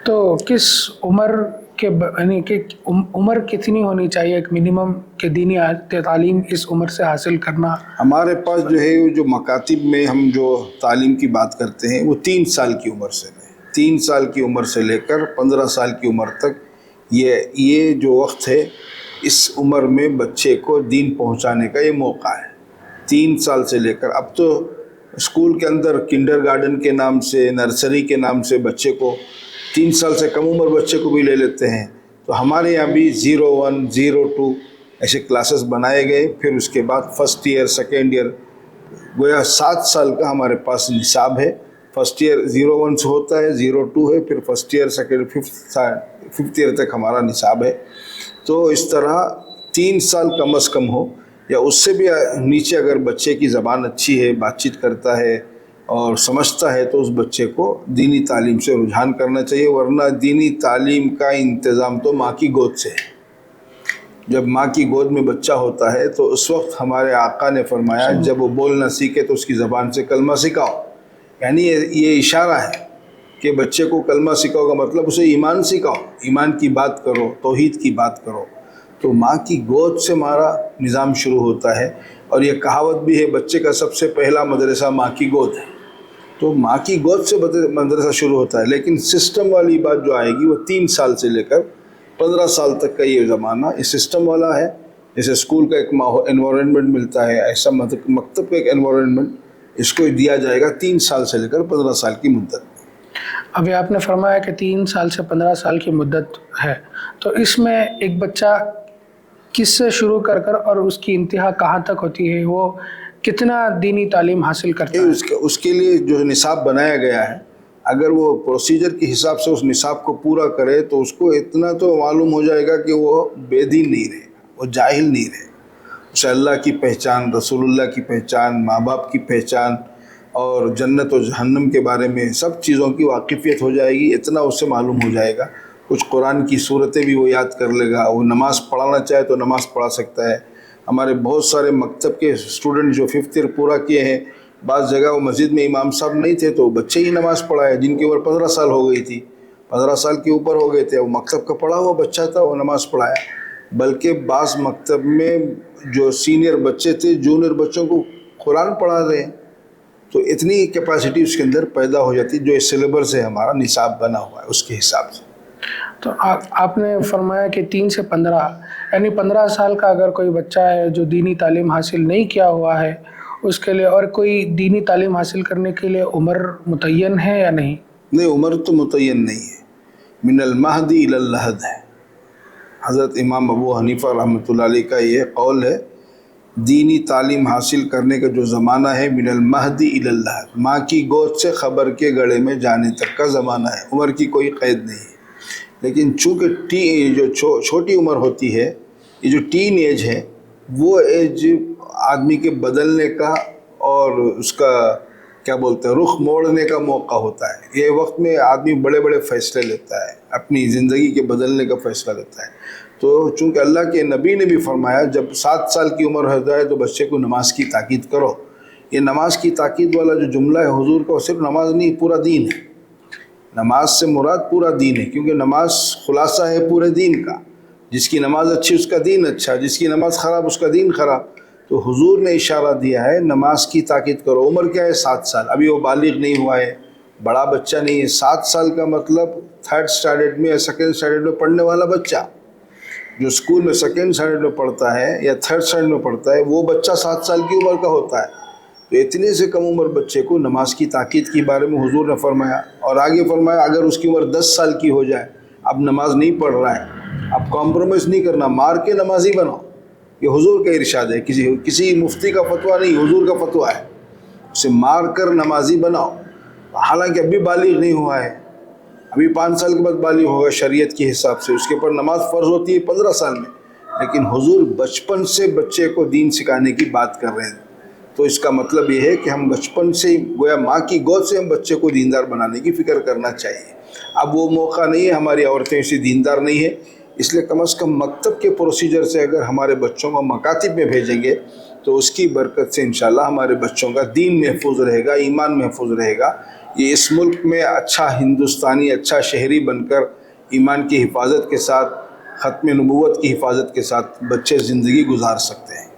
تو کس عمر کے یعنی کہ عمر کتنی ہونی چاہیے ایک منیمم کہ دینی تعلیم اس عمر سے حاصل کرنا؟ ہمارے پاس جو ہے جو مکاتب میں ہم جو تعلیم کی بات کرتے ہیں وہ 3 سال کی عمر سے ہے. 3 سال کی عمر سے لے کر 15 سال کی عمر تک یہ جو وقت ہے، اس عمر میں بچے کو دین پہنچانے کا یہ موقع ہے. 3 سال سے لے کر اب تو اسکول کے اندر کنڈر گارڈن کے نام سے، نرسری کے نام سے بچے کو 3 سال سے کم عمر بچے کو بھی لے لیتے ہیں. تو ہمارے یہاں بھی 01 02 ایسے کلاسز بنائے گئے. پھر اس کے بعد فرسٹ ایئر سیکنڈ ایئر گویا 7 سال کا ہمارے پاس نصاب ہے. فرسٹ ایئر 01 سے ہوتا ہے، 02 ہے، پھر first year second fifth year تک ہمارا نصاب ہے. تو اس طرح 3 سال کم از کم ہو یا اس سے بھی نیچے اگر بچے کی زبان اچھی ہے، بات چیت کرتا ہے اور سمجھتا ہے، تو اس بچے کو دینی تعلیم سے رجحان کرنا چاہیے. ورنہ دینی تعلیم کا انتظام تو ماں کی گود سے ہے. جب ماں کی گود میں بچہ ہوتا ہے تو اس وقت ہمارے آقا نے فرمایا جب وہ بولنا سیکھے تو اس کی زبان سے کلمہ سکھاؤ. یعنی یہ اشارہ ہے کہ بچے کو کلمہ سکھاؤ کا مطلب اسے ایمان سکھاؤ، ایمان کی بات کرو، توحید کی بات کرو. تو ماں کی گود سے ہمارا نظام شروع ہوتا ہے. اور یہ کہاوت بھی ہے بچے کا سب سے پہلا مدرسہ ماں کی گود ہے. تو ماں کی گود سے مدرسہ شروع ہوتا ہے. لیکن سسٹم والی بات جو آئے گی وہ 3 سال سے لے کر 15 سال تک کا یہ زمانہ یہ سسٹم والا ہے. جیسے اسکول کا ایک انوائرمنٹ ملتا ہے، ایسا مکتب کا ایک انوائرمنٹ اس کو دیا جائے گا 3 سال سے لے کر 15 سال کی مدت. ابھی آپ نے فرمایا کہ 3 سال سے 15 سال کی مدت ہے، تو اس میں ایک بچہ کس سے شروع کر اور اس کی انتہا کہاں تک ہوتی ہے، وہ کتنا دینی تعلیم حاصل کرتا ہے؟ اس کے لیے جو نصاب بنایا گیا ہے، اگر وہ پروسیجر کے حساب سے اس نصاب کو پورا کرے تو اس کو اتنا تو معلوم ہو جائے گا کہ وہ بے دین نہیں رہے گا، وہ جاہل نہیں رہے گا. اسے اللہ کی پہچان، رسول اللہ کی پہچان، ماں باپ کی پہچان اور جنت و جہنم کے بارے میں سب چیزوں کی واقفیت ہو جائے گی. اتنا اس سے معلوم ہو جائے گا. کچھ قرآن کی صورتیں بھی وہ یاد کر لے گا. وہ نماز پڑھانا چاہے تو نماز پڑھا سکتا ہے. ہمارے بہت سارے مکتب کے اسٹوڈنٹ جو 5th ایئر پورا کیے ہیں، بعض جگہ وہ مسجد میں امام صاحب نہیں تھے تو بچے ہی نماز پڑھائے جن کی عمر 15 سال ہو گئی تھی، 15 سال کے اوپر ہو گئے تھے. وہ مکتب کا پڑھا ہوا بچہ تھا، وہ نماز پڑھایا. بلکہ بعض مکتب میں جو سینئر بچے تھے جونیئر بچوں کو قرآن پڑھا رہے ہیں. تو اتنی کیپیسٹی اس کے اندر پیدا ہو جاتی جو اس سلیبس سے ہمارا نصاب بنا ہوا ہے اس کے حساب سے. تو آپ نے فرمایا کہ 3 سے 15 یعنی 15 سال کا اگر کوئی بچہ ہے جو دینی تعلیم حاصل نہیں کیا ہوا ہے، اس کے لیے اور کوئی دینی تعلیم حاصل کرنے کے لیے عمر متعین ہے یا نہیں؟ نہیں، عمر تو متعین نہیں ہے. من المہدی الی اللحد ہے. حضرت امام ابو حنیفہ رحمۃ اللہ علیہ کا یہ قول ہے، دینی تعلیم حاصل کرنے کا جو زمانہ ہے من المہدی الی اللحد، ماں کی گود سے خبر کے گڑے میں جانے تک کا زمانہ ہے. عمر کی کوئی قید نہیں ہے. لیکن چونکہ جو چھوٹی عمر ہوتی ہے، یہ جو ٹین ایج ہے، وہ ایج آدمی کے بدلنے کا اور اس کا کیا بولتے ہیں رخ موڑنے کا موقع ہوتا ہے. یہ وقت میں آدمی بڑے بڑے فیصلے لیتا ہے، اپنی زندگی کے بدلنے کا فیصلہ لیتا ہے. تو چونکہ اللہ کے نبی نے بھی فرمایا جب 7 سال کی عمر ہو جائے تو بچے کو نماز کی تاکید کرو. یہ نماز کی تاکید والا جو جملہ ہے حضور کا، صرف نماز نہیں، پورا دین ہے. نماز سے مراد پورا دین ہے، کیونکہ نماز خلاصہ ہے پورے دین کا. جس کی نماز اچھی اس کا دین اچھا، جس کی نماز خراب اس کا دین خراب. تو حضور نے اشارہ دیا ہے نماز کی تاکید کرو. عمر کیا ہے؟ 7 سال. ابھی وہ بالغ نہیں ہوا ہے، بڑا بچہ نہیں ہے. 7 سال کا مطلب 3rd اسٹینڈرڈ میں یا 2nd اسٹینڈرڈ میں پڑھنے والا بچہ، جو اسکول میں 2nd اسٹینڈرڈ میں پڑھتا ہے یا 3rd اسٹینڈرڈ میں پڑھتا ہے، وہ بچہ 7 سال کی عمر کا ہوتا ہے. تو اتنے سے کم عمر بچے کو نماز کی تاکید کے بارے میں حضور نے فرمایا. اور آگے فرمایا اگر اس کی عمر 10 سال کی ہو جائے، اب نماز نہیں پڑھ رہا ہے، اب کمپرومائز نہیں کرنا، مار کے نمازی بناؤ. یہ حضور کا ارشاد ہے، کسی مفتی کا فتویٰ نہیں، حضور کا فتویٰ ہے. اسے مار کر نمازی بناؤ. حالانکہ ابھی بالغ نہیں ہوا ہے، ابھی 5 سال کے بعد بالغ ہوگا شریعت کے حساب سے. اس کے اوپر نماز فرض ہوتی ہے 15 سال میں. لیکن حضور بچپن سے بچے کو دین سکھانے کی بات کر رہے ہیں. تو اس کا مطلب یہ ہے کہ ہم بچپن سے گویا ماں کی گود سے ہم بچے کو دیندار بنانے کی فکر کرنا چاہیے. اب وہ موقع نہیں ہے، ہماری عورتیں اسی دیندار نہیں ہیں، اس لیے کم از کم مکتب کے پروسیجر سے اگر ہمارے بچوں کو مکاتب میں بھیجیں گے تو اس کی برکت سے انشاءاللہ ہمارے بچوں کا دین محفوظ رہے گا، ایمان محفوظ رہے گا. یہ اس ملک میں اچھا ہندوستانی، اچھا شہری بن کر ایمان کی حفاظت کے ساتھ، ختم نبوت کی حفاظت کے ساتھ بچے زندگی گزار سکتے ہیں۔